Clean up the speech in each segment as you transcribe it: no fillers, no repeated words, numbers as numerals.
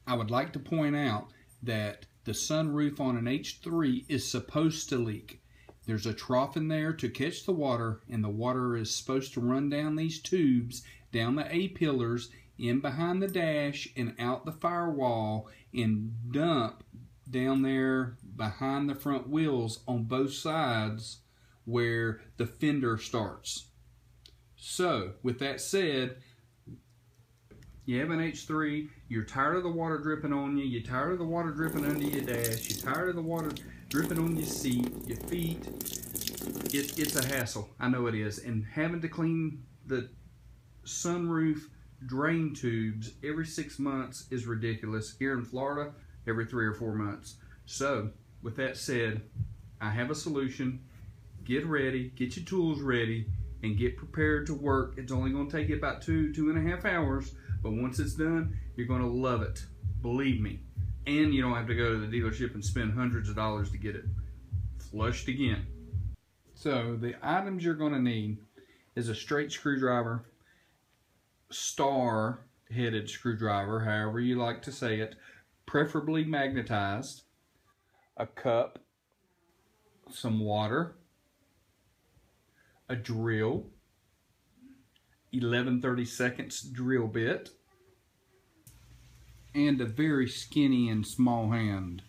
I would like to point out that the sunroof on an H3 is supposed to leak. There's a trough in there to catch the water, and the water is supposed to run down these tubes, down the A-pillars, in behind the dash and out the firewall, and dump down there behind the front wheels on both sides where the fender starts. So, with that said, you have an H3, you're tired of the water dripping on you, you're tired of the water dripping under your dash, you're tired of the water dripping on your seat, your feet. It's a hassle, I know it is. And having to clean the sunroof drain tubes every 6 months is ridiculous. Here in Florida, every 3 or 4 months. So, with that said, I have a solution. Get ready, get your tools ready, and get prepared to work. It's only going to take you about 2.5 hours, but once it's done, you're going to love it. Believe me. And you don't have to go to the dealership and spend hundreds of dollars to get it flushed again. So the items you're going to need is a straight screwdriver, star-headed screwdriver, however you like to say it, preferably magnetized, a cup, some water, a drill, 11/32 drill bit, and a very skinny and small hand.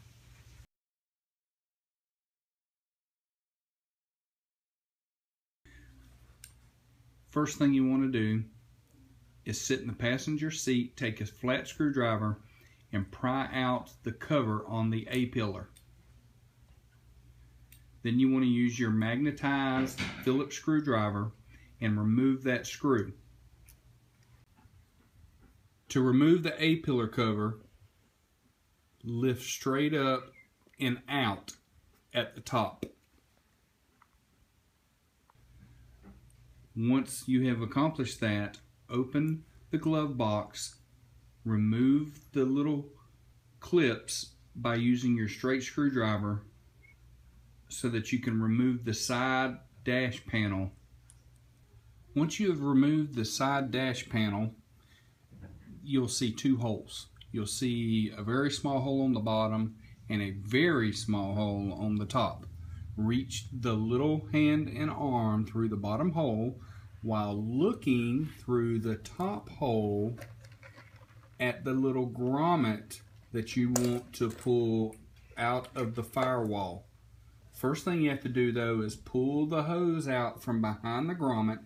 First thing you want to do is sit in the passenger seat, take a flat screwdriver, and pry out the cover on the A-pillar. Then you want to use your magnetized Phillips screwdriver and remove that screw. To remove the A-pillar cover, lift straight up and out at the top. Once you have accomplished that, open the glove box, remove the little clips by using your straight screwdriver so that you can remove the side dash panel. Once you have removed the side dash panel, you'll see 2 holes. You'll see a very small hole on the bottom and a very small hole on the top. Reach the little hand and arm through the bottom hole while looking through the top hole at the little grommet that you want to pull out of the firewall. First thing you have to do though is pull the hose out from behind the grommet,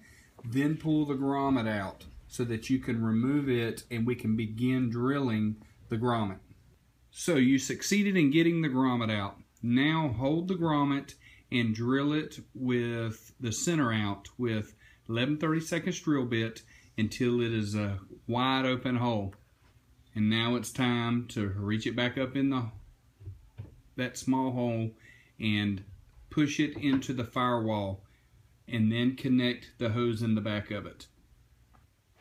then pull the grommet out so that you can remove it and we can begin drilling the grommet. So you succeeded in getting the grommet out. Now hold the grommet and drill it with the center out with 11/32 drill bit until it is a wide open hole. And now it's time to reach it back up in that small hole and push it into the firewall and then connect the hose in the back of it.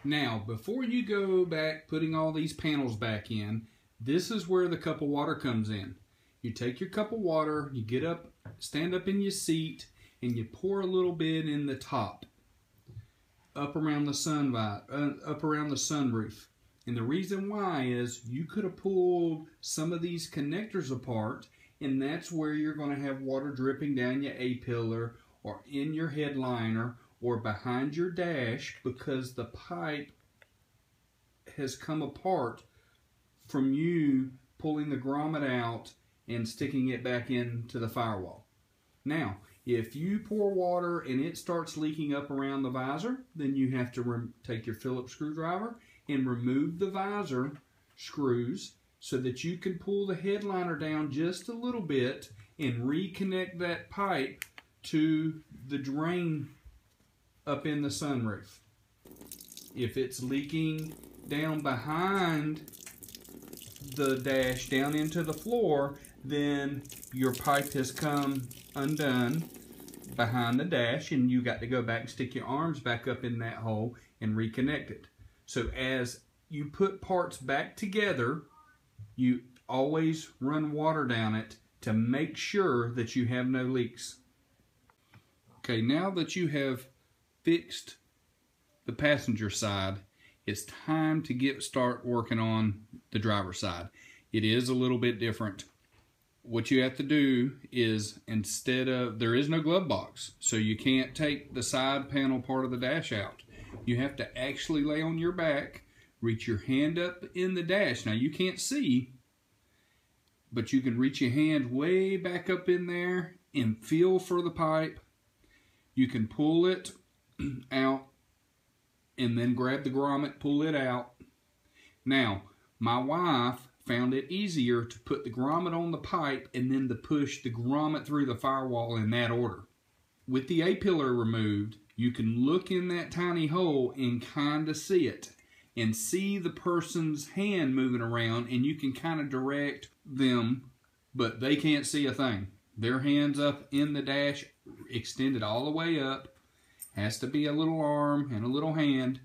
Now, before you go back putting all these panels back in, this is where the cup of water comes in. You take your cup of water, you get up, stand up in your seat, and you pour a little bit in the top, up around the sunroof. And the reason why is you could have pulled some of these connectors apart, and that's where you're going to have water dripping down your A-pillar or in your headliner or behind your dash because the pipe has come apart from you pulling the grommet out and sticking it back into the firewall. Now, if you pour water and it starts leaking up around the visor, then you have to take your Phillips screwdriver and remove the visor screws so that you can pull the headliner down just a little bit and reconnect that pipe to the drain up in the sunroof. If it's leaking down behind the dash down into the floor, then your pipe has come undone behind the dash and you got to go back and stick your arms back up in that hole and reconnect it. So as you put parts back together, you always run water down it to make sure that you have no leaks. Okay, now that you have fixed the passenger side, it's time to start working on the driver's side. It is a little bit different. What you have to do is, there is no glove box, so you can't take the side panel part of the dash out. You have to actually lay on your back, reach your hand up in the dash. Now you can't see, but you can reach your hand way back up in there and feel for the pipe. You can pull it out and then grab the grommet, pull it out. Now, my wife found it easier to put the grommet on the pipe and then to push the grommet through the firewall in that order. With the A-pillar removed, you can look in that tiny hole and kind of see it and see the person's hand moving around, and you can kind of direct them, but they can't see a thing. Their hand's up in the dash, extended all the way up. Has to be a little arm and a little hand,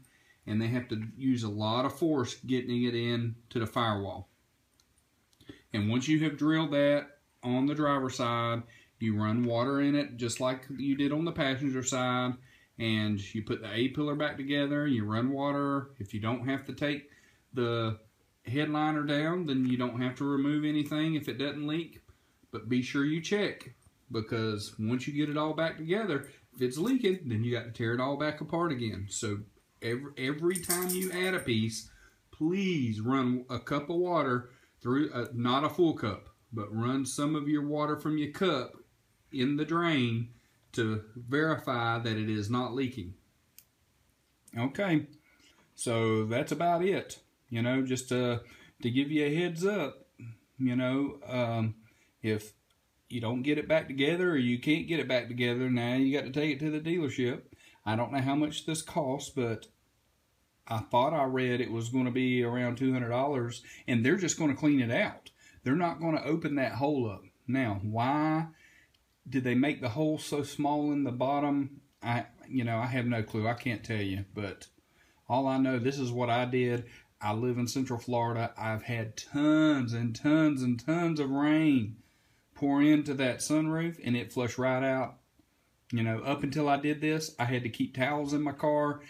and they have to use a lot of force getting it in to the firewall. And once you have drilled that on the driver's side, you run water in it just like you did on the passenger side, and you put the A-pillar back together, you run water. If you don't have to take the headliner down, then you don't have to remove anything if it doesn't leak. But be sure you check, because once you get it all back together, if it's leaking, then you got to tear it all back apart again. So every time you add a piece, please run a cup of water through, not a full cup, but run some of your water from your cup in the drain to verify that it is not leaking. Okay, so that's about it. You know, just to give you a heads up, you know, if you don't get it back together, or you can't get it back together, now you got to take it to the dealership. I don't know how much this costs, but I thought I read it was going to be around $200, and they're just going to clean it out. They're not going to open that hole up. Now, why did they make the hole so small in the bottom? I have no clue. I can't tell you, but all I know, this is what I did. I live in Central Florida. I've had tons and tons and tons of rain pour into that sunroof, and it flushed right out. You know, up until I did this, I had to keep towels in my car,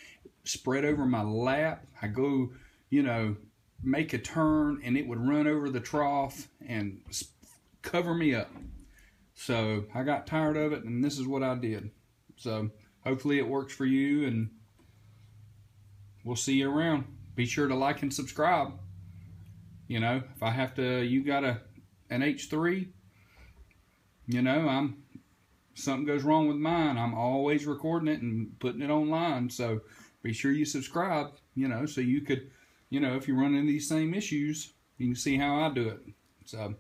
spread over my lap. I go, you know, make a turn, and it would run over the trough and cover me up. So I got tired of it, and this is what I did. So hopefully it works for you, and we'll see you around. Be sure to like and subscribe. You know, if I have to, you got an H3, you know, something goes wrong with mine, I'm always recording it and putting it online. So be sure you subscribe, you know, so you could, you know, if you run into these same issues, you can see how I do it. So